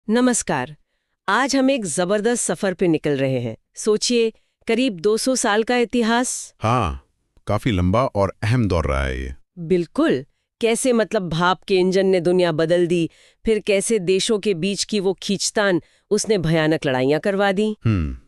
नमस्कार। आज हम एक जबरदस्त सफर पे निकल रहे हैं। सोचिए, करीब 200 साल का इतिहास। हाँ, काफी लंबा और अहम दौर रहा है ये। बिल्कुल। कैसे मतलब भाप के इंजन ने दुनिया बदल दी, फिर कैसे देशों के बीच की वो खींचतान उसने भयानक लड़ाइयां करवा दी,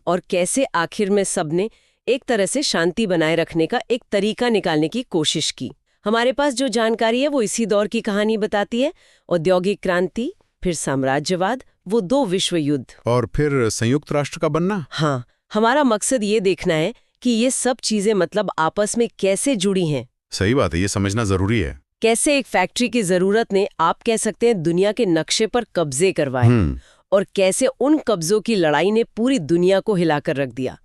और कैसे आखिर में सबने एक तरह से शांति बनाए रखने का एक तरीका निकालने की कोशिश की। हमारे पास जो जानकारी है वो इसी दौर की कहानी बताती है। औद्योगिक क्रांति, फिर साम्राज्यवाद, वो 2 विश्व युद्ध, और फिर संयुक्त राष्ट्र का बनना। हाँ, हमारा मकसद ये देखना है कि ये सब चीजें मतलब आपस में कैसे जुड़ी हैं। सही बात है, ये समझना जरूरी है। कैसे एक फैक्ट्री की जरूरत ने, आप कह सकते हैं, दुनिया के नक्शे पर कब्जे करवाए, और कैसे उन कब्जों की लड़ाई ने पूरी दुनिया को हिलाकर रख दिया।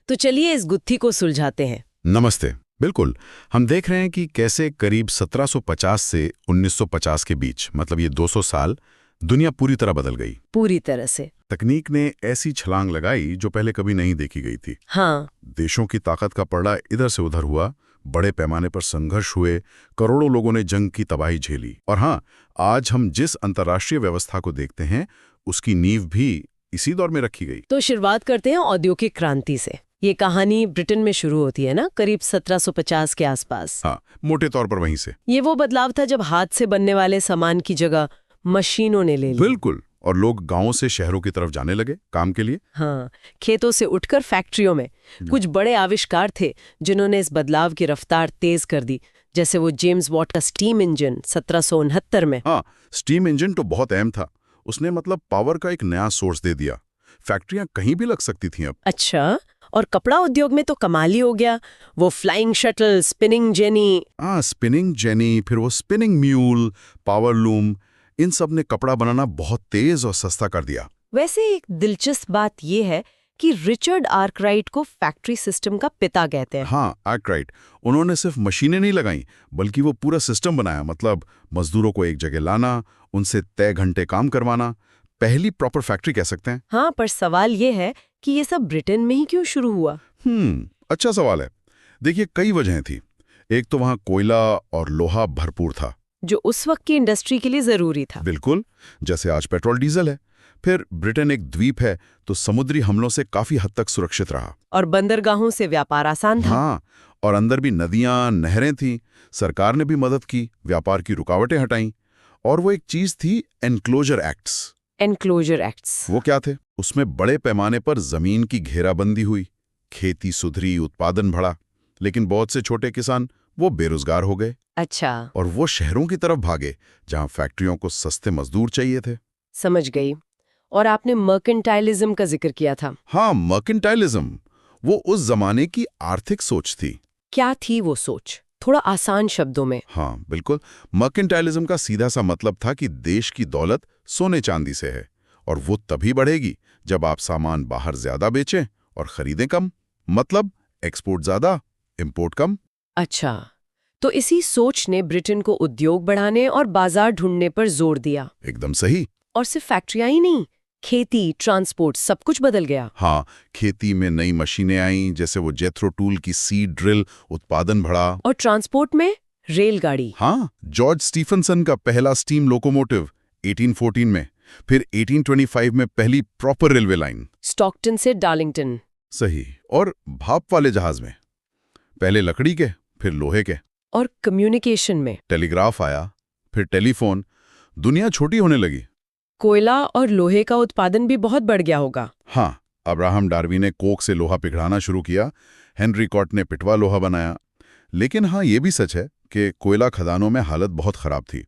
तो चलिए इस गुत्थी को सुलझाते हैं। नमस्ते। बिल्कुल, हम देख रहे हैं कि कैसे करीब 1750 से 1950 के बीच, मतलब ये 200 साल, दुनिया पूरी तरह बदल गई। पूरी तरह से। तकनीक ने ऐसी छलांग लगाई जो पहले कभी नहीं देखी गई थी। हाँ। देशों की ताकत का पलड़ा इधर से उधर हुआ, बड़े पैमाने पर संघर्ष हुए, करोड़ों लोगों ने जंग की तबाही झेली। और हाँ, आज हम जिस अंतर्राष्ट्रीय व्यवस्था को देखते हैं उसकी नींव भी इसी दौर में रखी गई। तो शुरुआत करते हैं औद्योगिक क्रांति से। ये कहानी ब्रिटेन में शुरू होती है ना, करीब 1750 के आसपास। हाँ, मोटे तौर पर वहीं से। ये वो बदलाव था जब हाथ से बनने वाले सामान की जगह मशीनों ने ले ली। बिल्कुल, और लोग गांवों से शहरों की तरफ जाने लगे काम के लिए। हाँ, खेतों से उठकर फैक्ट्रियों में। कुछ बड़े आविष्कार थे जिन्होंने इस बदलाव की रफ्तार तेज कर दी, जैसे वो जेम्स वॉट का स्टीम इंजन 1769 में। हाँ, स्टीम इंजन तो बहुत अहम था। उसने मतलब पावर का एक नया सोर्स दे दिया। फैक्ट्रियां कहीं भी लग सकती थीं अब। अच्छा, और कपड़ा उद्योग में तो कमाल ही हो गया। वो फ्लाइंग शटल, स्पिनिंग जेनी। हाँ, स्पिनिंग जेनी, फिर वो स्पिनिंग म्यूल, पावर लूम, इन सब ने कपड़ा बनाना बहुत तेज और सस्ता कर दिया। वैसे एक दिलचस्प बात यह है कि रिचर्ड आर्कराइट को फैक्ट्री सिस्टम का पिता कहते हैं। हाँ, आर्कराइट। उन्होंने सिर्फ मशीनें नहीं लगाईं, बल्कि वो पूरा सिस्टम बनाया। मतलब मजदूरों को एक जगह लाना, उनसे तय घंटे काम करवाना। पहली प्रॉपर फैक्ट्री कह सकते हैं। हाँ, पर सवाल ये है कि ये सब ब्रिटेन में ही क्यों शुरू हुआ? अच्छा सवाल है। देखिए, कई वजहें थी। एक तो वहाँ कोयला और लोहा भरपूर था, जो उस वक्त की इंडस्ट्री के लिए जरूरी था। बिल्कुल, जैसे आज पेट्रोल डीजल है। फिर ब्रिटेन एक द्वीप है, तो समुद्री हमलों से काफी हद तक सुरक्षित रहा। और बंदरगाहों से व्यापार आसान था। हाँ, और अंदर भी नदियां, नहरें थीं। सरकार ने भी मदद की, व्यापार की रुकावटें हटाईं। और वो एक चीज थी, एनक्लोजर एक्ट्स। एनक्लोजर एक्ट्स वो क्या थे? उसमें बड़े पैमाने पर जमीन की घेराबंदी हुई, खेती सुधरी, उत्पादन बढ़ा। लेकिन बहुत से छोटे किसान वो बेरोजगार हो गए। अच्छा, और वो शहरों की तरफ भागे, जहां फैक्ट्रियों को सस्ते मजदूर चाहिए थे। समझ गई। और आपने मर्केंटाइलिज्म का जिक्र किया था। हाँ, मर्केंटाइलिज्म, वो उस जमाने की आर्थिक सोच थी। क्या थी वो सोच, थोड़ा आसान शब्दों में? हाँ, बिल्कुल। मर्केंटाइलिज्म का सीधा सा मतलब था कि देश की दौलत सोने चांदी से है, और वो तभी बढ़ेगी जब आप सामान बाहर ज्यादा बेचें और खरीदें कम। मतलब एक्सपोर्ट ज्यादा, इंपोर्ट कम। अच्छा, तो इसी सोच ने ब्रिटेन को उद्योग बढ़ाने और बाजार ढूंढने पर जोर दिया। एकदम सही। और सिर्फ फैक्ट्रियां ही नहीं, खेती, ट्रांसपोर्ट, सब कुछ बदल गया। हाँ, खेती में नई मशीनें आईं, जैसे वो जेथरो टूल की सीड ड्रिल, उत्पादन बढ़ा। और ट्रांसपोर्ट में रेलगाड़ी। हाँ, जॉर्ज स्टीफनसन का पहला स्टीम लोकोमोटिव 1814 में। फिर 1825 में पहली प्रॉपर रेलवे लाइन, स्टॉकटन से डार्लिंगटन। सही। और भाप वाले जहाज में, पहले लकड़ी के, फिर लोहे के। और कम्युनिकेशन में टेलीग्राफ आया, फिर टेलीफोन। दुनिया छोटी होने लगी। कोयला और लोहे का उत्पादन भी बहुत बढ़ गया होगा। हाँ, अब्राहम डार्वी ने कोक से लोहा पिघलाना शुरू किया, हेनरी कॉट ने पिटवा लोहा बनाया। लेकिन हाँ, ये भी सच है कि कोयला खदानों में हालत बहुत खराब थी।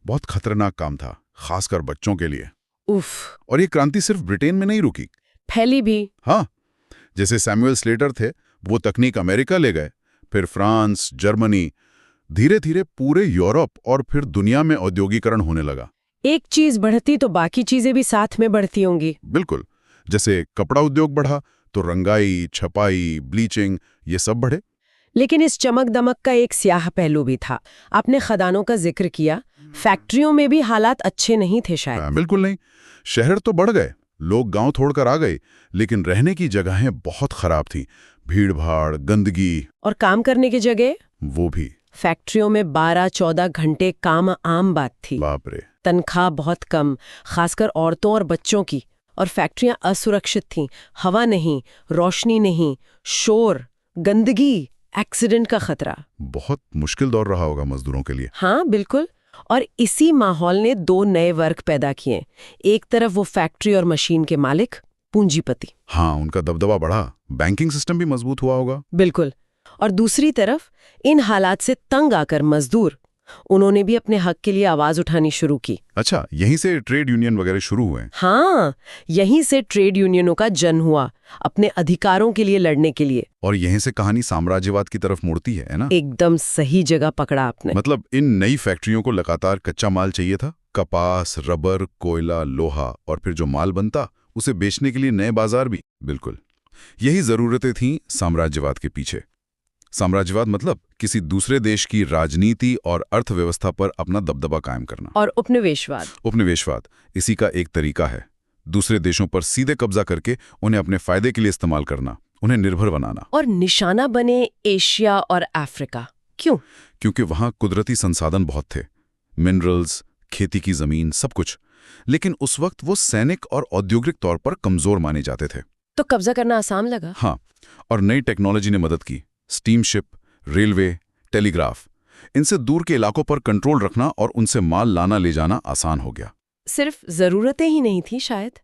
बहुत खतरनाक काम था, खासकर बच्चों के लिए। उफ। और ये क्रांति सिर्फ ब्रिटेन में नहीं रुकी, फैली भी। हाँ, जैसे सैमुअल स्लेटर थे, वो तकनीक अमेरिका ले गए, फिर फ्रांस, जर्मनी। धीरे धीरे पूरे यूरोप और फिर दुनिया में औद्योगिकरण होने लगा। एक चीज बढ़ती तो बाकी चीजें भी साथ में बढ़ती होंगी। बिल्कुल, जैसे कपड़ा उद्योग बढ़ा तो रंगाई, छपाई, ब्लीचिंग, ये सब बढ़े। लेकिन इस चमक दमक का एक स्याह पहलू भी था। आपने खदानों का जिक्र किया, फैक्ट्रियों में भी हालात अच्छे नहीं थे शायद। बिल्कुल नहीं। शहर तो बढ़ गए, लोग गांव छोड़कर आ गए, लेकिन रहने की जगहें बहुत खराब थीं। भीड़ भाड़, गंदगी। और काम करने की जगह? वो भी। फैक्ट्रियों में 12-14 घंटे काम आम बात थी। बाप रे। तनख्वाह बहुत कम, खासकर औरतों और बच्चों की। और फैक्ट्रियां असुरक्षित थीं, हवा नहीं, रोशनी नहीं, शोर, गंदगी, एक्सीडेंट का खतरा। बहुत मुश्किल दौर रहा होगा मजदूरों के लिए। हाँ बिल्कुल। और इसी माहौल ने 2 नए वर्ग पैदा किए। एक तरफ वो फैक्ट्री और मशीन के मालिक, पूंजीपति। हाँ, उनका दबदबा बढ़ा, बैंकिंग सिस्टम भी मजबूत हुआ होगा। बिल्कुल। और दूसरी तरफ इन हालात से तंग आकर मजदूर, उन्होंने भी अपने हक के लिए आवाज उठानी शुरू की। अच्छा, यहीं से ट्रेड यूनियन वगैरह शुरू हुए? हाँ, यहीं से ट्रेड यूनियनों का जन्म हुआ, अपने अधिकारों के लिए लड़ने के लिए। और यहीं से कहानी साम्राज्यवाद की तरफ मुड़ती है ना? एकदम सही जगह पकड़ा आपने। मतलब इन नई फैक्ट्रियों को लगातार कच्चा माल चाहिए था, कपास, रबर, कोयला, लोहा, और फिर जो माल बनता उसे बेचने के लिए नए बाजार भी। बिल्कुल, यही जरूरतें थीं साम्राज्यवाद के पीछे। साम्राज्यवाद मतलब किसी दूसरे देश की राजनीति और अर्थव्यवस्था पर अपना दबदबा कायम करना। और उपनिवेशवाद। उपनिवेशवाद इसी का एक तरीका है, दूसरे देशों पर सीधे कब्जा करके उन्हें अपने फायदे के लिए इस्तेमाल करना, उन्हें निर्भर बनाना। और निशाना बने एशिया और अफ्रीका। क्यों? क्योंकि वहां कुदरती संसाधन बहुत थे, मिनरल्स, खेती की जमीन, सब कुछ। लेकिन उस वक्त वो सैनिक और औद्योगिक तौर पर कमजोर माने जाते थे। तो कब्जा करना आसान लगा। हाँ, और नई टेक्नोलॉजी ने मदद की। स्टीमशिप, रेलवे, टेलीग्राफ, इनसे दूर के इलाकों पर कंट्रोल रखना और उनसे माल लाना ले जाना आसान हो गया। सिर्फ जरूरतें ही नहीं थी, शायद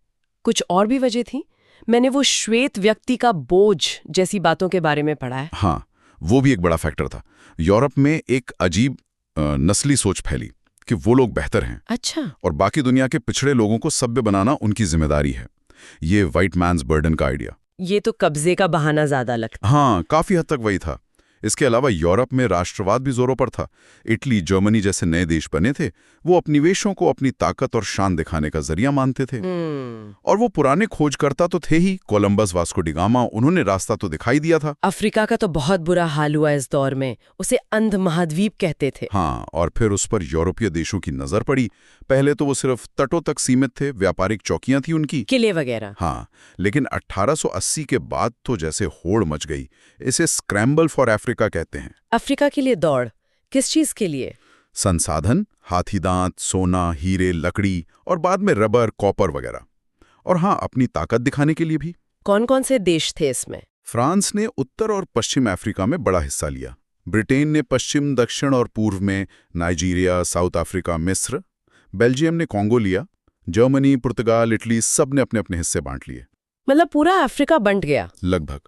कुछ और भी वजह थी। मैंने वो श्वेत व्यक्ति का बोझ जैसी बातों के बारे में पढ़ा है। हाँ, वो भी एक बड़ा फैक्टर था। यूरोप में एक अजीब नस्ली सोच फैली कि वो लोग बेहतर हैं। अच्छा। और बाकी दुनिया के पिछड़े लोगों को सभ्य बनाना उनकी जिम्मेदारी है। ये व्हाइट मैन्स बर्डन का आइडिया। ये तो कब्जे का बहाना ज्यादा लगता। हाँ, काफी हद तक वही था। इसके अलावा यूरोप में राष्ट्रवाद भी जोरों पर था। इटली, जर्मनी जैसे नए देश बने थे, वो उपनिवेशों को अपनी ताकत और शान दिखाने का जरिया मानते थे। और वो पुराने खोजकर्ता तो थे ही, कोलंबस, वास्को डी गामा, उन्होंने रास्ता तो दिखाई दिया था। अफ्रीका का तो बहुत बुरा हाल हुआ इस दौर में, उसे अंध महाद्वीप कहते थे। हाँ, और फिर उस पर यूरोपीय देशों की नजर पड़ी। पहले तो वो सिर्फ तटों तक सीमित थे, व्यापारिक चौकियां थी उनकी, किले वगैरह। हाँ, लेकिन 1880 के बाद तो जैसे होड़ मच गई। इसे स्क्रैम्बल फॉर अफ्रीका कहते हैं। अफ्रीका के लिए दौड़, किस चीज के लिए? संसाधन, हाथी दांत, सोना, हीरे, लकड़ी, और बाद में रबर, कॉपर वगैरह। और हाँ, अपनी ताकत दिखाने के लिए भी। कौन कौन से देश थे इसमें? फ्रांस ने उत्तर और पश्चिम अफ्रीका में बड़ा हिस्सा लिया। ब्रिटेन ने पश्चिम, दक्षिण और पूर्व में नाइजीरिया, साउथ अफ्रीका, मिस्र। बेल्जियम ने कॉन्गो लिया। जर्मनी, पुर्तगाल, इटली, सब ने अपने अपने हिस्से बांट लिए। मतलब पूरा अफ्रीका बंट गया लगभग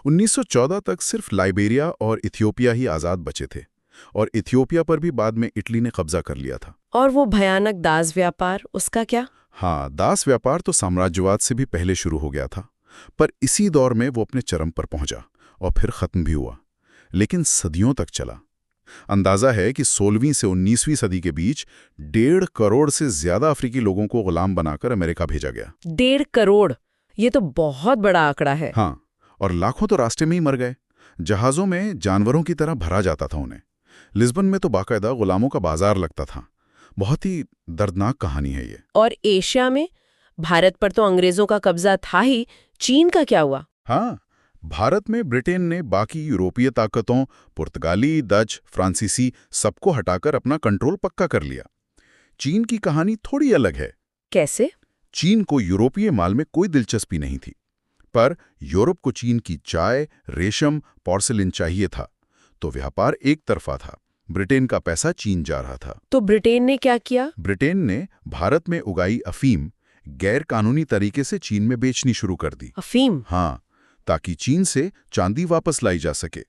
1914 तक सिर्फ लाइबेरिया और इथियोपिया ही आज़ाद बचे थे, और इथियोपिया पर भी बाद में इटली ने कब्जा कर लिया था। और वो भयानक दास व्यापार, उसका क्या? हाँ, दास व्यापार तो साम्राज्यवाद से भी पहले शुरू हो गया था, पर इसी दौर में वो अपने चरम पर पहुंचा और फिर खत्म भी हुआ, लेकिन सदियों तक चला। अंदाजा है कि 16वीं से 19वीं सदी के बीच 1.5 करोड़ से ज्यादा अफ्रीकी लोगों को गुलाम बनाकर अमेरिका भेजा गया। 1.5 करोड़, ये तो बहुत बड़ा आंकड़ा है। हाँ, और लाखों तो रास्ते में ही मर गए। जहाजों में जानवरों की तरह भरा जाता था उन्हें। लिस्बन में तो बाकायदा गुलामों का बाजार लगता था। बहुत ही दर्दनाक कहानी है ये। और एशिया में? भारत पर तो अंग्रेजों का कब्जा था ही, चीन का क्या हुआ? हाँ, भारत में ब्रिटेन ने बाकी यूरोपीय ताकतों, पुर्तगाली, डच, फ्रांसीसी, सबको हटाकर अपना कंट्रोल पक्का कर लिया। चीन की कहानी थोड़ी अलग है। कैसे? चीन को यूरोपीय माल में कोई दिलचस्पी नहीं थी, पर यूरोप को चीन की चाय, रेशम, पोर्सिलिन चाहिए था, तो व्यापार एक तरफा था। ब्रिटेन का पैसा चीन जा रहा था। तो ब्रिटेन ने क्या किया? ब्रिटेन ने भारत में उगाई अफीम गैर कानूनी तरीके से चीन में बेचनी शुरू कर दी। अफीम? हाँ, ताकि चीन से चांदी वापस लाई जा सके।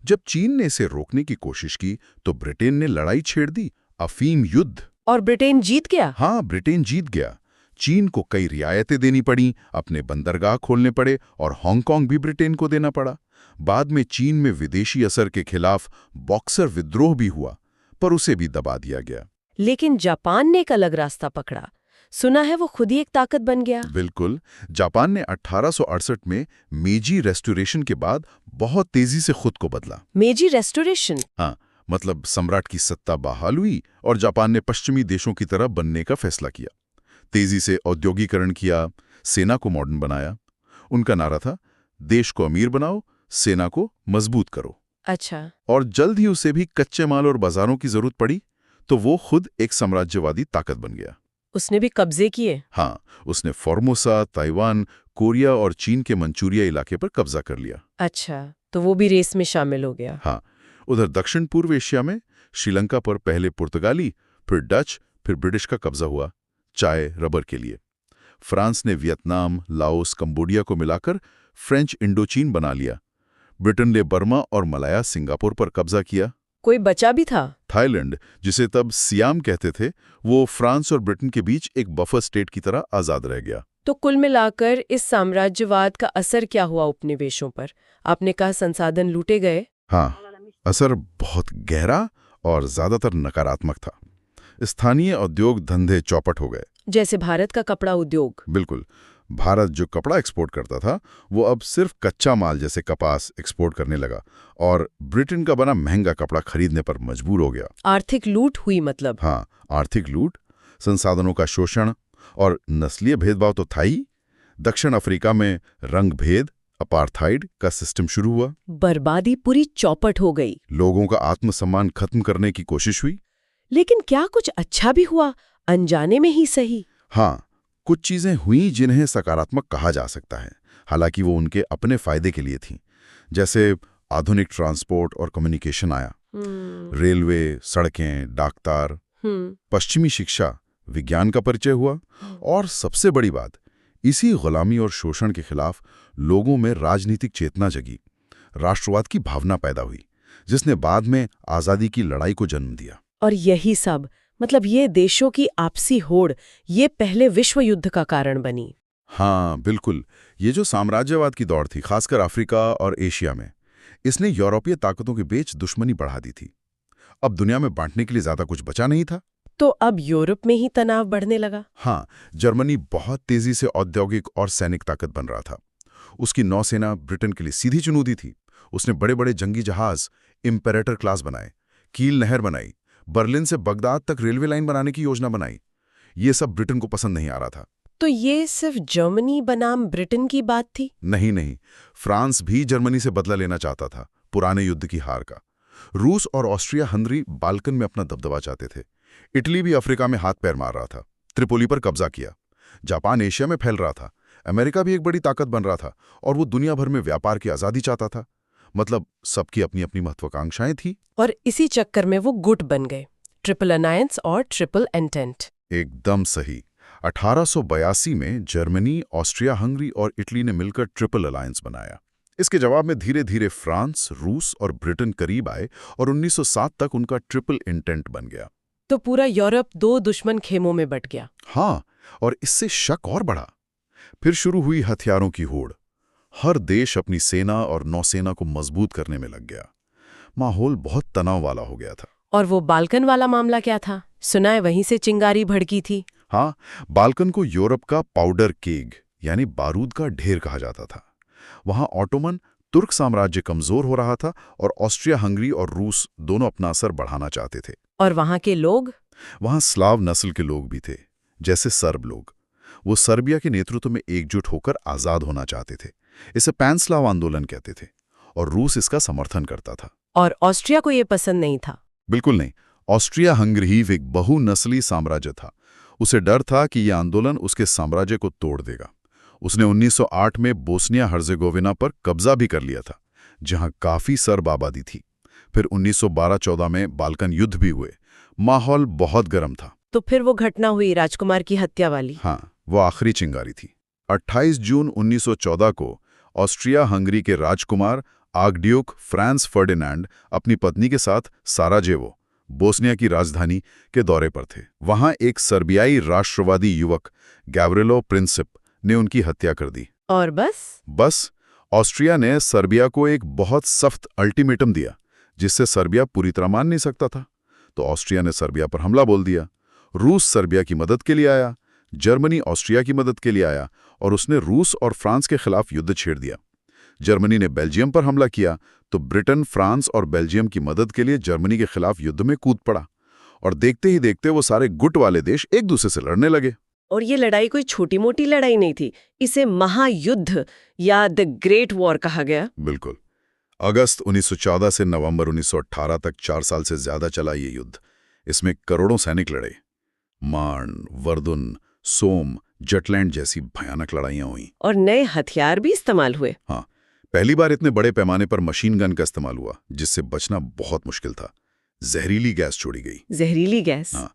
जब चीन ने इसे रोकने की कोशिश की तो ब्रिटेन ने लड़ाई छेड़ दी, अफीम युद्ध। और ब्रिटेन जीत गया? हाँ, ब्रिटेन जीत गया। चीन को कई रियायतें देनी पड़ी, अपने बंदरगाह खोलने पड़े, और हांगकांग भी ब्रिटेन को देना पड़ा। बाद में चीन में विदेशी असर के खिलाफ बॉक्सर विद्रोह भी हुआ, पर उसे भी दबा दिया गया। लेकिन जापान ने एक अलग रास्ता पकड़ा। सुना है वो खुद ही एक ताकत बन गया। बिल्कुल, जापान ने 1868 में मेजी रेस्टोरेशन के बाद बहुत तेजी से खुद को बदला। मेजी रेस्टोरेशन? हाँ, मतलब सम्राट की सत्ता बहाल हुई और जापान ने पश्चिमी देशों की तरह बनने का फैसला किया। तेजी से औद्योगिकरण किया, सेना को मॉडर्न बनाया। उनका नारा था, देश को अमीर बनाओ, सेना को मजबूत करो। अच्छा। और जल्द ही उसे भी कच्चे माल और बाजारों की जरूरत पड़ी, तो वो खुद एक साम्राज्यवादी ताकत बन गया। उसने भी कब्जे किए? हाँ, उसने फॉर्मोसा, ताइवान, कोरिया और चीन के मंचूरिया इलाके पर कब्जा कर लिया। अच्छा, तो वो भी रेस में शामिल हो गया। हाँ, उधर दक्षिण पूर्व एशिया में श्रीलंका पर पहले पुर्तगाली, फिर डच, फिर ब्रिटिश का कब्जा हुआ, चाय, रबर के लिए। फ्रांस ने वियतनाम, लाओस, कंबोडिया को मिलाकर फ्रेंच इंडोचीन बना लिया। ब्रिटेन ने बर्मा और मलाया, सिंगापुर पर कब्जा किया। कोई बचा भी था? थाईलैंड, जिसे तब सियाम कहते थे, वो फ्रांस और ब्रिटेन के बीच एक बफर स्टेट की तरह आजाद रह गया। तो कुल मिलाकर इस साम्राज्यवाद का असर क्या हुआ उपनिवेशों पर? आपने कहा संसाधन लूटे गए। हाँ, असर बहुत गहरा और ज्यादातर नकारात्मक था। स्थानीय उद्योग धंधे चौपट हो गए। जैसे भारत का कपड़ा उद्योग। बिल्कुल। भारत जो कपड़ा एक्सपोर्ट करता था, वो अब सिर्फ कच्चा माल जैसे कपास एक्सपोर्ट करने लगा और ब्रिटेन का बना महंगा कपड़ा खरीदने पर मजबूर हो गया। आर्थिक लूट हुई मतलब? हाँ, आर्थिक लूट, संसाधनों का शोषण और नस्लीय भेदभाव तो था ही। दक्षिण अफ्रीका में रंग भेद, अपार्थाइड का सिस्टम शुरू हुआ। बर्बादी पूरी चौपट हो गई। लोगों का आत्मसम्मान खत्म करने की कोशिश हुई। लेकिन क्या कुछ अच्छा भी हुआ, अनजाने में ही सही? हाँ, कुछ चीजें हुई जिन्हें सकारात्मक कहा जा सकता है, हालांकि वो उनके अपने फायदे के लिए थीं। जैसे आधुनिक ट्रांसपोर्ट और कम्युनिकेशन आया, रेलवे, सड़कें, डाकतार, पश्चिमी शिक्षा, विज्ञान का परिचय हुआ, और सबसे बड़ी बात, इसी गुलामी और शोषण के खिलाफ लोगों में राजनीतिक चेतना जगी, राष्ट्रवाद की भावना पैदा हुई, जिसने बाद में आजादी की लड़ाई को जन्म दिया। और यही सब, मतलब ये देशों की आपसी होड़, ये पहले विश्व युद्ध का कारण बनी। हाँ, बिल्कुल। ये जो साम्राज्यवाद की दौड़ थी, खासकर अफ्रीका और एशिया में, इसने यूरोपीय ताकतों के बीच दुश्मनी बढ़ा दी थी। अब दुनिया में बांटने के लिए ज्यादा कुछ बचा नहीं था। तो अब यूरोप में ही तनाव बढ़ने लगा। हाँ, जर्मनी बहुत तेजी से औद्योगिक और सैनिक ताकत बन रहा था। उसकी नौसेना ब्रिटेन के लिए सीधी चुनौती थी। उसने बड़े बड़े जंगी जहाज इम्पेरेटर क्लास बनाए, कील नहर बनाई, बर्लिन से बगदाद तक रेलवे लाइन बनाने की योजना बनाई। ये सब ब्रिटेन को पसंद नहीं आ रहा था। तो ये सिर्फ जर्मनी बनाम ब्रिटेन की बात थी? नहीं नहीं, फ्रांस भी जर्मनी से बदला लेना चाहता था पुराने युद्ध की हार का। रूस और ऑस्ट्रिया हंगरी बाल्कन में अपना दबदबा चाहते थे। इटली भी अफ्रीका में हाथ पैर मार रहा था, त्रिपोली पर कब्जा किया। जापान एशिया में फैल रहा था। अमेरिका भी एक बड़ी ताकत बन रहा था और वो दुनिया भर में व्यापार की आजादी चाहता था। मतलब सबकी अपनी अपनी महत्वाकांक्षाएं थी। और इसी चक्कर में वो गुट बन गए, ट्रिपल अलायंस और ट्रिपल एंटेंट। एकदम सही। 1882 में जर्मनी, ऑस्ट्रिया हंगरी और इटली ने मिलकर ट्रिपल अलायंस बनाया। इसके जवाब में धीरे धीरे फ्रांस, रूस और ब्रिटेन करीब आए और 1907 तक उनका ट्रिपल इंटेंट बन गया। तो पूरा यूरोप दो दुश्मन खेमों में बट गया। हाँ, और इससे शक और बढ़ा। फिर शुरू हुई हथियारों की होड़। हर देश अपनी सेना और नौसेना को मजबूत करने में लग गया। माहौल बहुत तनाव वाला हो गया था। और वो बाल्कन वाला मामला क्या था? सुना है वहीं से चिंगारी भड़की थी। हाँ, बाल्कन को यूरोप का पाउडर केग यानी बारूद का ढेर कहा जाता था। वहां ऑटोमन तुर्क साम्राज्य कमजोर हो रहा था और ऑस्ट्रिया हंगरी और रूस दोनों अपना असर बढ़ाना चाहते थे। और वहां के लोग? वहां स्लाव नस्ल के लोग भी थे, जैसे सर्ब लोग। वो सर्बिया के नेतृत्व में एकजुट होकर आजाद होना चाहते थे। इसे पैनस्लाव आंदोलन कहते थे और रूस इसका समर्थन करता था। और ऑस्ट्रिया को ये पसंद नहीं था? बिल्कुल नहीं। ऑस्ट्रिया हंगरी एक बहुनस्ली साम्राज्य था। उसे डर था कि यह आंदोलन उसके साम्राज्य को तोड़ देगा। उसने 1908 में बोस्निया हर्जेगोविना पर कब्जा भी कर लिया था, जहां काफी सर्ब आबादी थी। फिर 1912-14 में बाल्कन युद्ध भी हुए। माहौल बहुत गर्म था। तो फिर वो घटना हुई राजकुमार की हत्या वाली। हाँ, वो आखिरी चिंगारी थी। 28 जून 1914 को ऑस्ट्रिया हंगरी के राजकुमार आर्कड्यूक फ्रांस फर्डिनांड अपनी पत्नी के साथ साराजेवो, बोस्निया की राजधानी, के दौरे पर थे। वहां एक सर्बियाई राष्ट्रवादी युवक गैव्रिलो प्रिंसिप ने उनकी हत्या कर दी। और बस ऑस्ट्रिया ने सर्बिया को एक बहुत सख्त अल्टीमेटम दिया, जिससे सर्बिया पूरी तरह मान नहीं सकता था। तो ऑस्ट्रिया ने सर्बिया पर हमला बोल दिया। रूस सर्बिया की मदद के लिए आया, जर्मनी ऑस्ट्रिया की मदद के लिए आया और उसने रूस और फ्रांस के खिलाफ युद्ध छेड़ दिया। जर्मनी ने बेल्जियम पर हमला किया तो ब्रिटेन, फ्रांस और बेल्जियम की मदद के लिए जर्मनी के खिलाफ युद्ध में कूद पड़ा और देखते ही देखते वो सारे गुट वाले देश एक दूसरे से लड़ने लगे। और ये लड़ाई कोई छोटी मोटी लड़ाई नहीं थी, इसे महायुद्ध या द ग्रेट वॉर कहा गया। बिल्कुल। अगस्त 1914 से नवंबर 1918 तक 4 साल से ज्यादा चला ये युद्ध। इसमें करोड़ों सैनिक लड़े। मार्न, वर्दुन, सोम, जटलैंड जैसी भयानक लड़ाइयां हुई। और नए हथियार भी इस्तेमाल हुए। हाँ, पहली बार इतने बड़े पैमाने पर मशीन गन का इस्तेमाल हुआ, जिससे बचना बहुत मुश्किल था। जहरीली गैस छोड़ी गई। जहरीली गैस? हाँ,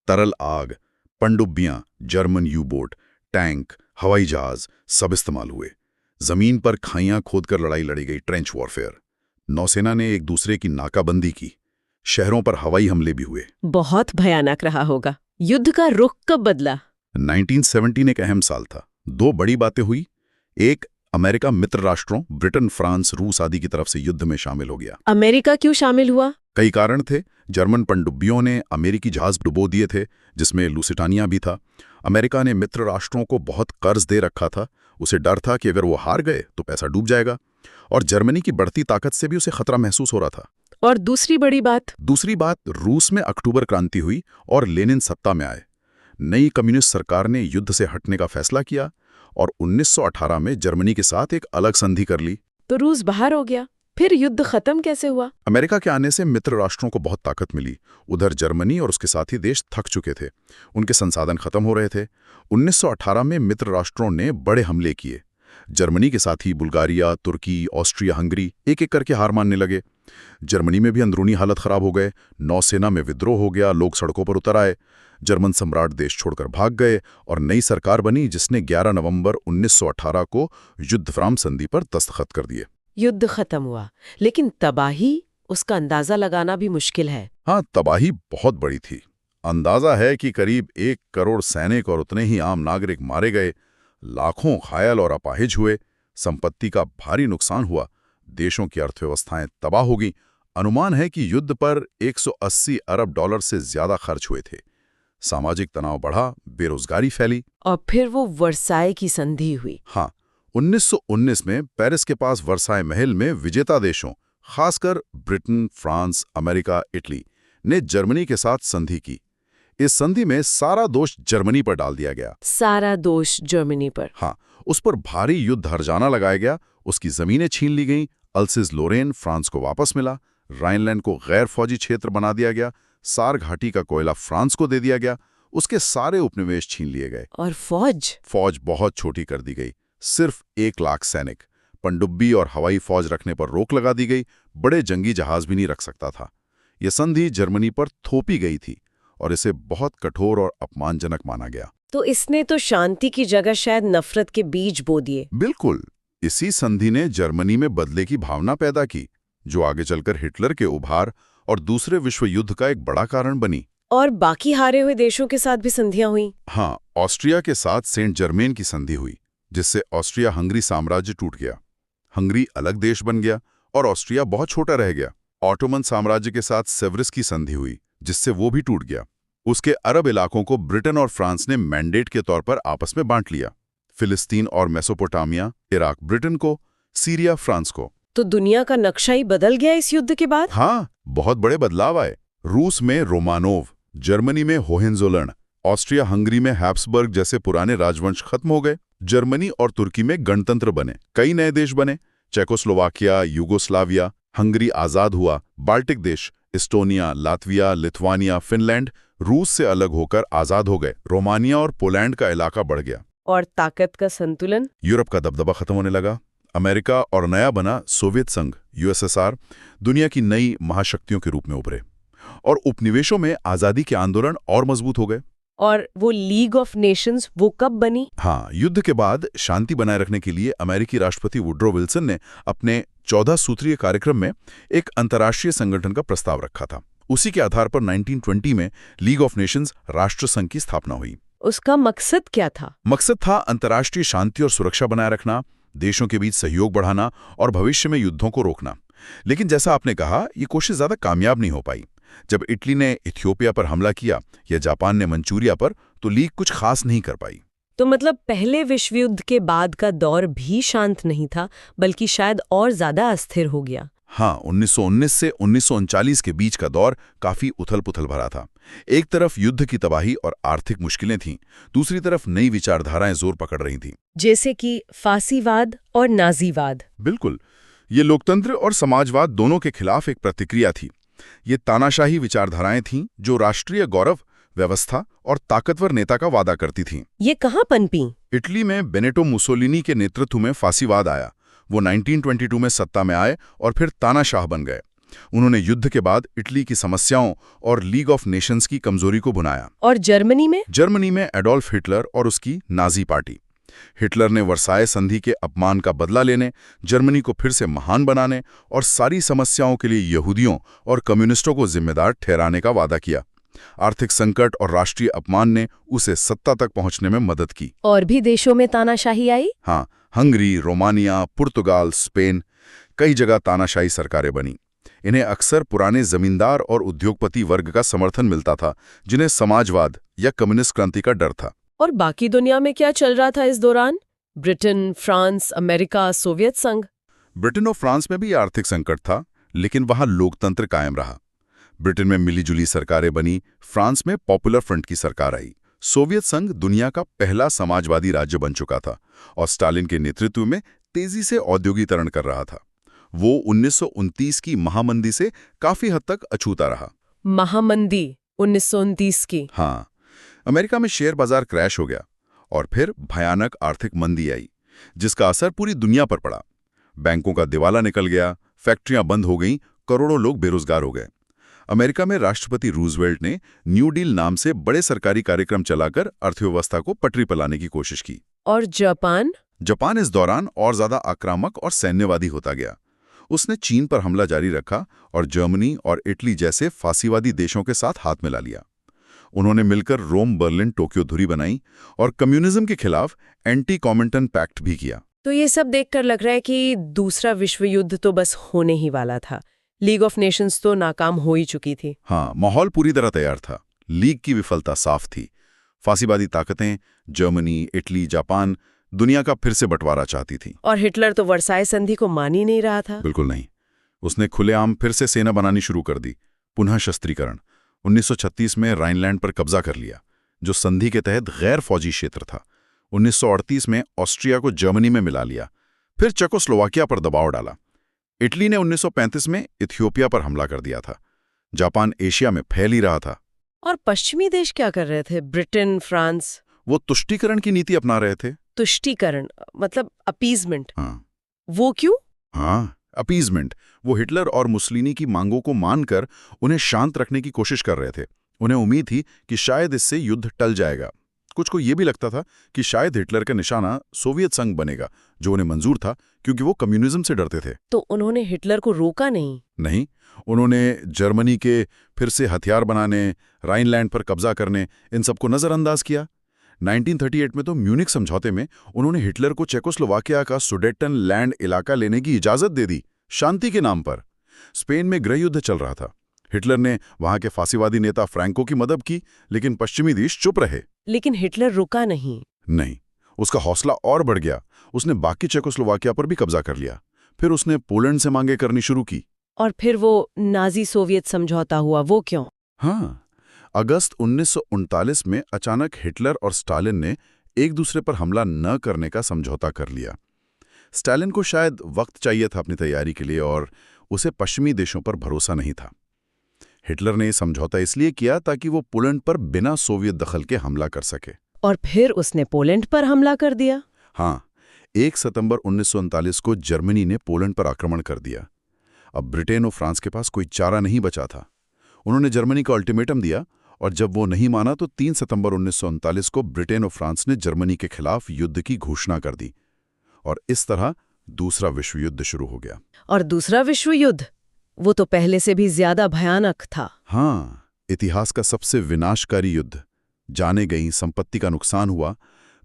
तरल आग, पनडुब्बियां, जर्मन यू बोट, टैंक, हवाई जहाज सब इस्तेमाल हुए। जमीन पर खाइयां खोदकर लड़ाई लड़ी गई, ट्रेंच वॉरफेयर। नौसेना ने एक दूसरे की नाकाबंदी की। शहरों पर हवाई हमले भी हुए। बहुत भयानक रहा होगा। युद्ध का रुख कब बदला? 1917 एक अहम साल था। 2 बड़ी बातें हुई। एक, अमेरिका मित्र राष्ट्रों ब्रिटेन, फ्रांस, रूस आदि की तरफ से युद्ध में शामिल हो गया। अमेरिका क्यों शामिल हुआ? कई कारण थे। जर्मन पनडुब्बियों ने अमेरिकी जहाज डुबो दिए थे, जिसमें लुसिटानिया भी था। अमेरिका ने मित्र राष्ट्रों को बहुत कर्ज दे रखा था। उसे डर था कि अगर वो हार गए तो पैसा डूब जाएगा। और जर्मनी की बढ़ती ताकत से भी उसे खतरा महसूस हो रहा था। और दूसरी बड़ी बात? दूसरी बात, रूस में अक्टूबर क्रांति हुई और लेनिन सत्ता में आए। नई कम्युनिस्ट सरकार ने युद्ध से हटने का फैसला किया और 1918 में जर्मनी के साथ एक अलग संधि कर ली। तो रूस बाहर हो गया। फिर युद्ध खत्म कैसे हुआ? अमेरिका के आने से मित्र राष्ट्रों को बहुत ताकत मिली। उधर जर्मनी और उसके साथी देश थक चुके थे। उनके संसाधन खत्म हो रहे थे। 1918 में मित्र राष्ट्रों ने बड़े हमले किए। जर्मनी के साथी बुल्गारिया, तुर्की, ऑस्ट्रिया, हंगरी एक एक करके हार मानने लगे। जर्मनी में भी अंदरूनी हालत खराब हो गए। नौसेना में विद्रोह हो गया, लोग सड़कों पर उतर आए। जर्मन सम्राट देश छोड़कर भाग गए और नई सरकार बनी, जिसने 11 नवंबर 1918 को युद्धविराम संधि पर दस्तखत कर दिए। युद्ध खत्म हुआ, लेकिन तबाही, उसका अंदाजा लगाना भी मुश्किल है। हाँ, तबाही बहुत बड़ी थी। अंदाजा है कि करीब 1 करोड़ सैनिक और उतने ही आम नागरिक मारे गए। लाखों घायल और अपाहिज हुए। संपत्ति का भारी नुकसान हुआ। देशों की अर्थव्यवस्थाएं तबाह हो गई। अनुमान है कि युद्ध पर 180 अरब डॉलर से ज्यादा खर्च हुए थे। सामाजिक तनाव बढ़ा, बेरोजगारी फैली। और फिर वो वर्साई की संधि हुई। हाँ, 1919 में पेरिस के पास वर्साई महल में विजेता देशों, खासकर ब्रिटेन, फ्रांस, अमेरिका, इटली ने जर्मनी के साथ संधि की। इस संधि में सारा दोष जर्मनी पर डाल दिया गया। सारा दोष जर्मनी पर? हाँ, उस पर भारी युद्ध हर्जाना लगाया गया। उसकी जमीनें छीन ली गईं। अल्सिस लोरेन फ्रांस को वापस मिला। राइनलैंड को गैर फौजी क्षेत्र बना दिया गया। सार घाटी का कोयला फ्रांस को दे दिया गया। उसके सारे उपनिवेश छीन लिए गए। और फौज बहुत छोटी कर दी गई। सिर्फ 1 लाख सैनिक। पनडुब्बी और हवाई फौज रखने पर रोक लगा दी गई। बड़े जंगी जहाज भी नहीं रख सकता था। यह संधि जर्मनी पर थोपी गई थी और इसे बहुत कठोर और अपमानजनक माना गया। तो इसने तो शांति की जगह शायद नफरत के बीज बो दिए। बिल्कुल। इसी संधि ने जर्मनी में बदले की भावना पैदा की, जो आगे चलकर हिटलर के उभार और दूसरे विश्व युद्ध का एक बड़ा कारण बनी। और बाकी हारे हुए देशों के साथ भी संधियां हुई। हाँ, ऑस्ट्रिया के साथ सेंट जर्मेन की संधि हुई, जिससे ऑस्ट्रिया हंगरी साम्राज्य टूट गया। हंगरी अलग देश बन गया और ऑस्ट्रिया बहुत छोटा रह गया। ऑटोमन साम्राज्य के साथ सेवरिस की संधि हुई, जिससे वो भी टूट गया। उसके अरब इलाकों को ब्रिटेन और फ्रांस ने मैंडेट के तौर पर आपस में बांट लिया। फिलिस्तीन और मेसोपोटामिया, इराक ब्रिटेन को, सीरिया फ्रांस को। तो दुनिया का नक्शा ही बदल गया इस युद्ध के बाद? हाँ, बहुत बड़े बदलाव आए। रूस में रोमानोव, जर्मनी में होहेंजोलर्न, ऑस्ट्रिया हंगरी में हैब्सबर्ग जैसे पुराने राजवंश खत्म हो गए। जर्मनी और तुर्की में गणतंत्र बने। कई नए देश बने। Czechoslovakia, Yugoslavia. हंगरी आजाद हुआ। बाल्टिक देश इस्टोनिया, लातविया, लिथुआनिया, फिनलैंड रूस से अलग होकर आजाद हो गए। रोमानिया और पोलैंड का इलाका बढ़ गया। और ताकत का संतुलन? यूरोप का दबदबा खत्म होने लगा। अमेरिका और नया बना सोवियत संघ, यूएसएसआर, दुनिया की नई महाशक्तियों के रूप में उभरे। और उपनिवेशों में आजादी के आंदोलन और मजबूत हो गए। और वो लीग ऑफ नेशंस, वो कब बनी? हाँ, युद्ध के बाद शांति बनाए रखने के लिए अमेरिकी राष्ट्रपति वुड्रो विल्सन ने अपने 14 सूत्रीय कार्यक्रम में एक अंतर्राष्ट्रीय संगठन का प्रस्ताव रखा था। उसी के आधार पर 1920 में लीग ऑफ नेशंस राष्ट्र संघ की स्थापना हुई। उसका मकसद क्या था? मकसद था अंतर्राष्ट्रीय शांति और सुरक्षा बनाए रखना, देशों के बीच सहयोग बढ़ाना और भविष्य में युद्धों को रोकना। लेकिन जैसा आपने कहा, ये कोशिश ज्यादा कामयाब नहीं हो पाई। जब इटली ने इथियोपिया पर हमला किया या जापान ने मंचूरिया पर, तो लीग कुछ खास नहीं कर पाई। तो मतलब पहले विश्व युद्ध के बाद का दौर भी शांत नहीं था, बल्कि शायद और ज्यादा अस्थिर हो गया। हाँ, 1919 से 1939 के बीच का दौर काफी उथल-पुथल भरा था। एक तरफ युद्ध की तबाही और आर्थिक मुश्किलें थीं, दूसरी तरफ नई विचारधाराएं जोर पकड़ रही थीं। जैसे कि फासीवाद और नाजीवाद। बिल्कुल। ये लोकतंत्र और समाजवाद दोनों के खिलाफ एक प्रतिक्रिया थी। ये तानाशाही विचारधाराएं थीं जो राष्ट्रीय गौरव, व्यवस्था और ताकतवर नेता का वादा करती थीं। ये कहाँ पनपी? इटली में बेनेटो मुसोलिनी के नेतृत्व में फांसीवाद आया। वो 1922 में सत्ता में आए और फिर तानाशाह बन गए। उन्होंने युद्ध के बाद इटली की समस्याओं और लीग ऑफ नेशंस की कमजोरी को भुनाया। और जर्मनी में? जर्मनी में एडोल्फ हिटलर और उसकी नाजी पार्टी। हिटलर ने वर्साय संधि के अपमान का बदला लेने, जर्मनी को फिर से महान बनाने और सारी समस्याओं के लिए यहूदियों और कम्युनिस्टों को जिम्मेदार ठहराने का वादा किया। आर्थिक संकट और राष्ट्रीय अपमान ने उसे सत्ता तक पहुंचने में मदद की। और भी देशों में तानाशाही आई? हाँ, हंगरी, रोमानिया, पुर्तगाल, स्पेन, कई जगह तानाशाही सरकारें बनी। इन्हें अक्सर पुराने जमींदार और उद्योगपति वर्ग का समर्थन मिलता था, जिन्हें समाजवाद या कम्युनिस्ट क्रांति का डर था। और बाकी दुनिया में क्या चल रहा था इस दौरान? ब्रिटेन, फ्रांस, अमेरिका, सोवियत संघ? ब्रिटेन और फ्रांस में भी आर्थिक संकट था, लेकिन वहां लोकतंत्र कायम रहा। ब्रिटेन में मिलीजुली सरकारें बनी, फ्रांस में पॉपुलर फ्रंट की सरकार आई। सोवियत संघ दुनिया का पहला समाजवादी राज्य बन चुका था और स्टालिन के नेतृत्व में तेजी से औद्योगिकरण कर रहा था। वो 1929 की महामंदी से काफी हद तक अछूता रहा। महामंदी 1929 की? हाँ, अमेरिका में शेयर बाजार क्रैश हो गया और फिर भयानक आर्थिक मंदी आई, जिसका असर पूरी दुनिया पर पड़ा। बैंकों का दिवाला निकल गया, फैक्ट्रियां बंद हो गईं, करोड़ों लोग बेरोजगार हो गए। अमेरिका में राष्ट्रपति रूजवेल्ट ने न्यू डील नाम से बड़े सरकारी कार्यक्रम चलाकर अर्थव्यवस्था को पटरी पर लाने की कोशिश की। और जापान? जापान इस दौरान और ज्यादा आक्रामक और सैन्यवादी होता गया। उसने चीन पर हमला जारी रखा और जर्मनी और इटली जैसे फांसीवादी देशों के साथ हाथ मिला लिया। उन्होंने मिलकर रोम, बर्लिन, टोक्यो धुरी बनाई और कम्युनिज्म के खिलाफ एंटी कॉमिंटन पैक्ट भी किया। तो ये सब देखकर लग रहा है कि दूसरा विश्व युद्ध तो बस होने ही वाला था। लीग ऑफ नेशंस तो नाकाम हो ही चुकी थी। हाँ, माहौल पूरी तरह तैयार था। लीग की विफलता साफ थी। फांसीवादी ताकतें जर्मनी, इटली, जापान दुनिया का फिर से बंटवारा चाहती थी। और हिटलर तो वर्साय संधि को मान ही नहीं रहा था। बिल्कुल नहीं। उसने खुलेआम फिर से सेना बनानी शुरू कर दी। पुनः शस्त्रीकरण। 1936 में राइनलैंड पर कब्जा कर लिया, जो संधि के तहत गैर फौजी क्षेत्र था। 1938 में ऑस्ट्रिया को जर्मनी में मिला लिया, फिर चेकोस्लोवाकिया पर दबाव डाला। इटली ने 1935 में इथियोपिया पर हमला कर दिया था। जापान एशिया में फैल ही रहा था। और पश्चिमी देश क्या कर रहे थे? Britain, France? वो तुष्टीकरण की नीति अपना रहे थे। तुष्टीकरण मतलब अपीजमेंट? हाँ। वो क्यों? हाँ, अपीजमेंट। वो हिटलर और मुसलिनी की मांगों को मानकर उन्हें शांत रखने की कोशिश कर रहे थे। उन्हें उम्मीद थी कि शायद इससे युद्ध टल जाएगा। कुछ को यह भी लगता था कि शायद हिटलर का निशाना सोवियत संघ बनेगा, जो उन्हें मंजूर था क्योंकि वो कम्युनिज्म से डरते थे। तो उन्होंने हिटलर को रोका नहीं? नहीं, उन्होंने जर्मनी के फिर से हथियार बनाने, राइनलैंड पर कब्जा करने, इन सबको नजरअंदाज किया। 1938 में तो म्यूनिक समझौते में उन्होंने हिटलर को चेकोस्लोवाकिया का सुडेटन लैंड इलाका लेने की इजाजत दे दी, शांति के नाम पर। स्पेन में गृहयुद्ध चल रहा था। हिटलर ने वहां के फांसीवादी नेता फ्रैंको की मदद की, लेकिन पश्चिमी देश चुप रहे। लेकिन हिटलर रुका नहीं? नहीं, उसका हौसला और बढ़ गया। उसने बाकी चेकोस्लोवाकिया पर भी कब्जा कर लिया। फिर उसने पोलैंड से मांगे करनी शुरू की। और फिर वो नाजी सोवियत समझौता हुआ, वो क्यों? हाँ, अगस्त 1939 में अचानक हिटलर और स्टालिन ने एक दूसरे पर हमला न करने का समझौता कर लिया। स्टालिन को शायद वक्त चाहिए था अपनी तैयारी के लिए और उसे पश्चिमी देशों पर भरोसा नहीं था। हिटलर ने यह समझौता इसलिए किया ताकि वो पोलैंड पर बिना सोवियत दखल के हमला कर सके। और फिर उसने पोलैंड पर हमला कर दिया? हाँ, 1 सितंबर 1939 को जर्मनी ने पोलैंड पर आक्रमण कर दिया। अब ब्रिटेन और फ्रांस के पास कोई चारा नहीं बचा था। उन्होंने जर्मनी को अल्टीमेटम दिया और जब वो नहीं माना तो 3 सितंबर 1939 को ब्रिटेन और फ्रांस ने जर्मनी के खिलाफ युद्ध की घोषणा कर दी और इस तरह दूसरा विश्व युद्ध शुरू हो गया। और दूसरा विश्व युद्ध वो तो पहले से भी ज्यादा भयानक था। हाँ, इतिहास का सबसे विनाशकारी युद्ध। जाने गई संपत्ति का नुकसान हुआ।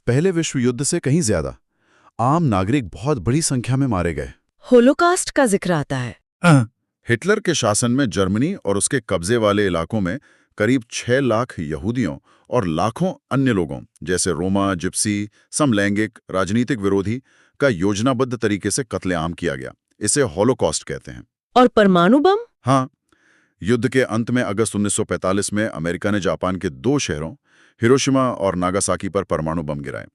पहले विश्व युद्ध से कहीं ज्यादा। आम नागरिक बहुत बड़ी संख्या में मारे गए। होलोकास्ट का जिक्र आता है। हिटलर के शासन में जर्मनी और उसके कब्जे वाले इलाकों में करीब 6 लाख यहूदियों और लाखों अन्य लोगों जैसे रोमा, जिप्सी, समलैंगिक, राजनीतिक विरोधी का योजनाबद्ध तरीके से कत्लेआम किया गया। इसे होलोकॉस्ट कहते हैं। और परमाणु बम? हाँ, युद्ध के अंत में अगस्त 1945 में अमेरिका ने जापान के 2 शहरों हिरोशिमा और नागासाकी पर परमाणु बम गिराए।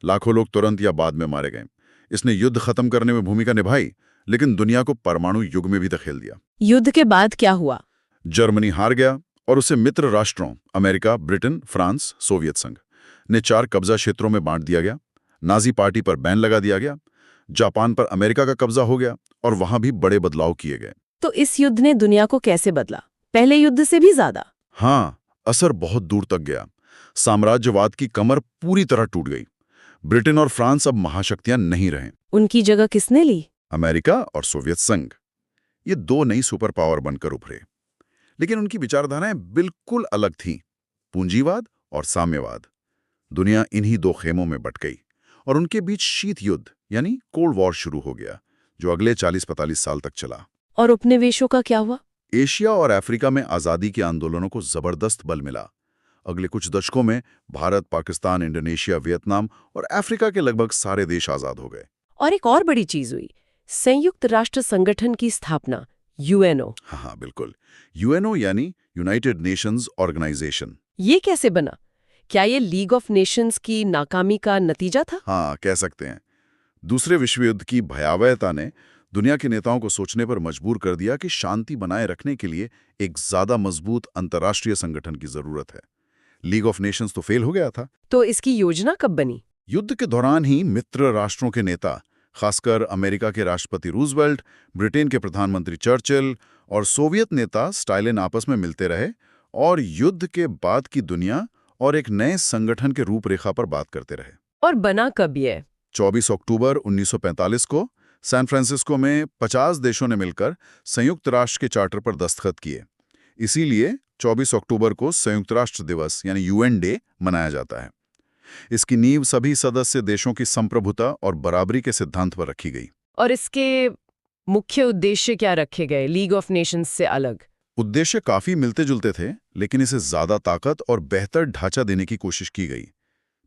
लाखों लोग तुरंत या बाद में मारे गए। इसने युद्ध खत्म करने में भूमिका निभाई, लेकिन दुनिया को परमाणु युग में भी धकेल दिया। युद्ध के बाद क्या हुआ? जर्मनी हार गया और उसे मित्र राष्ट्रों अमेरिका, ब्रिटेन, फ्रांस, सोवियत संघ ने 4 कब्जा क्षेत्रों में बांट दिया गया। नाजी पार्टी पर बैन लगा दिया गया। जापान पर अमेरिका का कब्जा हो गया और वहां भी बड़े बदलाव किए गए। तो इस युद्ध ने दुनिया को कैसे बदला, पहले युद्ध से भी ज्यादा? हाँ, असर बहुत दूर तक गया। साम्राज्यवाद की कमर पूरी तरह टूट गई। ब्रिटेन और फ्रांस अब महाशक्तियां नहीं रहे। उनकी जगह किसने ली? अमेरिका और सोवियत संघ। ये 2 नई सुपर पावर बनकर उभरे, लेकिन उनकी विचारधाराएं बिल्कुल अलग थीं। पूंजीवाद और साम्यवाद। दुनिया इन्हीं 2 खेमों में बट गई और उनके बीच शीत युद्ध यानी कोल्ड वॉर शुरू हो गया, जो अगले 40-45 साल तक चला। और उपनिवेशों का क्या हुआ? एशिया और अफ्रीका में आज़ादी के आंदोलनों को जबरदस्त बल मिला। अगले कुछ दशकों में भारत, पाकिस्तान, इंडोनेशिया, वियतनाम और अफ्रीका के लगभग सारे देश आज़ाद हो गए। और एक और बड़ी चीज हुई, संयुक्त राष्ट्र संगठन की स्थापना, यूएनओ। हाँ, बिल्कुल। यूएनओ यानी यूनाइटेड नेशंस ऑर्गेनाइजेशन। ये कैसे बना? क्या ये लीग ऑफ नेशंस की नाकामी का नतीजा था? हाँ, कह सकते हैं। दूसरे विश्व युद्ध की भयावहता ने दुनिया के नेताओं को सोचने पर मजबूर कर दिया कि शांति बनाए रखने के लिए एक ज्यादा मजबूत अंतर्राष्ट्रीय संगठन की जरूरत है। लीग ऑफ नेशंस तो फेल हो गया था। तो इसकी योजना कब बनी? युद्ध के दौरान ही मित्र राष्ट्रों के नेता, खासकर अमेरिका के राष्ट्रपति रूजवेल्ट, ब्रिटेन के प्रधानमंत्री चर्चिल और सोवियत नेता स्टालिन आपस में मिलते रहे और युद्ध के बाद की दुनिया और एक नए संगठन के रूपरेखा पर बात करते रहे। और बना कब ये? 24 अक्टूबर 1945 को सैन फ्रांसिस्को में 50 देशों ने मिलकर संयुक्त राष्ट्र के चार्टर पर दस्तखत किए। इसीलिए 24 अक्टूबर को संयुक्त राष्ट्र दिवस यानी यूएन डे मनाया जाता है। इसकी नींव सभी सदस्य देशों की संप्रभुता और बराबरी के सिद्धांत पर रखी गई। और इसके मुख्य उद्देश्य क्या रखे गए लीग ऑफ नेशंस से अलग? उद्देश्य काफी मिलते जुलते थे, लेकिन इसे ज्यादा ताकत और बेहतर ढांचा देने की कोशिश की गई।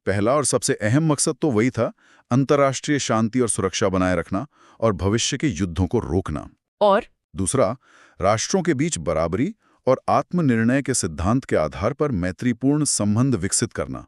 पहला और सबसे अहम मकसद तो वही था, अंतर्राष्ट्रीय शांति और सुरक्षा बनाए रखना और भविष्य के युद्धों को रोकना। और दूसरा, राष्ट्रों के बीच बराबरी और आत्मनिर्णय के सिद्धांत के आधार पर मैत्रीपूर्ण संबंध विकसित करना।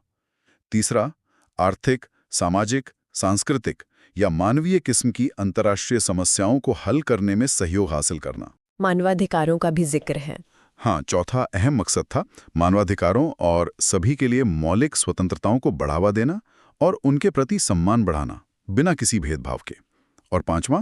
तीसरा, आर्थिक, सामाजिक, सांस्कृतिक या मानवीय किस्म की अंतर्राष्ट्रीय समस्याओं को हल करने में सहयोग हासिल करना। मानवाधिकारों का भी जिक्र है। हाँ, चौथा अहम मकसद था मानवाधिकारों और सभी के लिए मौलिक स्वतंत्रताओं को बढ़ावा देना और उनके प्रति सम्मान बढ़ाना, बिना किसी भेदभाव के। और पांचवां,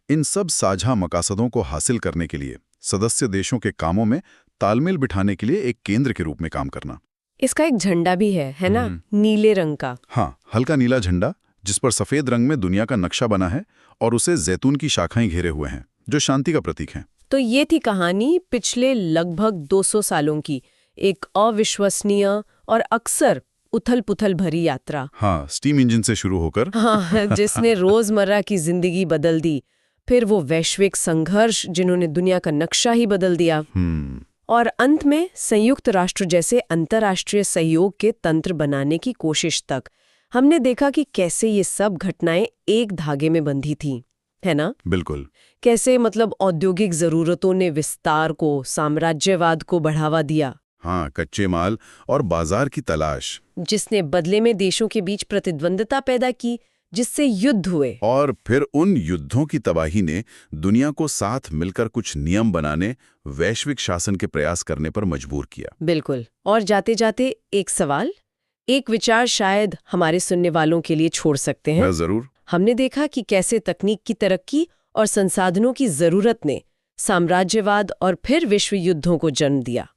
इन सब साझा मकासदों को हासिल करने के लिए सदस्य देशों के कामों में तालमेल बिठाने के लिए एक केंद्र के रूप में काम करना। इसका एक झंडा भी है ना, नीले रंग का? हाँ, हल्का नीला झंडा जिस पर सफेद रंग में दुनिया का नक्शा बना है और उसे जैतून की शाखाएं घेरे हुए हैं, जो शांति का प्रतीक है। तो ये थी कहानी पिछले लगभग 200 सालों की, एक अविश्वसनीय और अक्सर उथल-पुथल भरी यात्रा। हाँ, स्टीम इंजन से शुरू होकर हाँ, जिसने रोजमर्रा की जिंदगी बदल दी। फिर वो वैश्विक संघर्ष जिन्होंने दुनिया का नक्शा ही बदल दिया। और अंत में संयुक्त राष्ट्र जैसे अंतर्राष्ट्रीय सहयोग के तंत्र बनाने की कोशिश तक। हमने देखा कि कैसे ये सब घटनाएं एक धागे में बंधी थी, है ना? बिल्कुल। कैसे मतलब औद्योगिक जरूरतों ने विस्तार को, साम्राज्यवाद को बढ़ावा दिया। हाँ, कच्चे माल और बाजार की तलाश, जिसने बदले में देशों के बीच प्रतिद्वंद्विता पैदा की, जिससे युद्ध हुए। और फिर उन युद्धों की तबाही ने दुनिया को साथ मिलकर कुछ नियम बनाने, वैश्विक शासन के प्रयास करने पर मजबूर किया। बिल्कुल। और जाते जाते एक सवाल, एक विचार शायद हमारे सुनने वालों के लिए छोड़ सकते हैं। जरूर। हमने देखा कि कैसे तकनीक की तरक्की और संसाधनों की जरूरत ने साम्राज्यवाद और फिर विश्व युद्धों को जन्म दिया।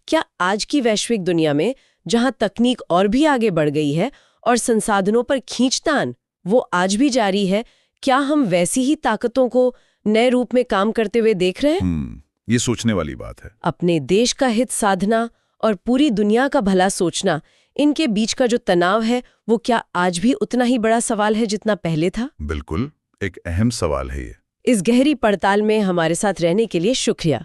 क्या आज की वैश्विक दुनिया में, जहां तकनीक और भी आगे बढ़ गई है और संसाधनों पर खींचतान वो आज भी जारी है, क्या हम वैसी ही ताकतों को नए रूप में काम करते हुए देख रहे हैं? ये सोचने वाली बात है। अपने देश का हित साधना और पूरी दुनिया का भला सोचना, इनके बीच का जो तनाव है, वो क्या आज भी उतना ही बड़ा सवाल है जितना पहले था? बिल्कुल, एक अहम सवाल है ये। इस गहरी पड़ताल में हमारे साथ रहने के लिए शुक्रिया।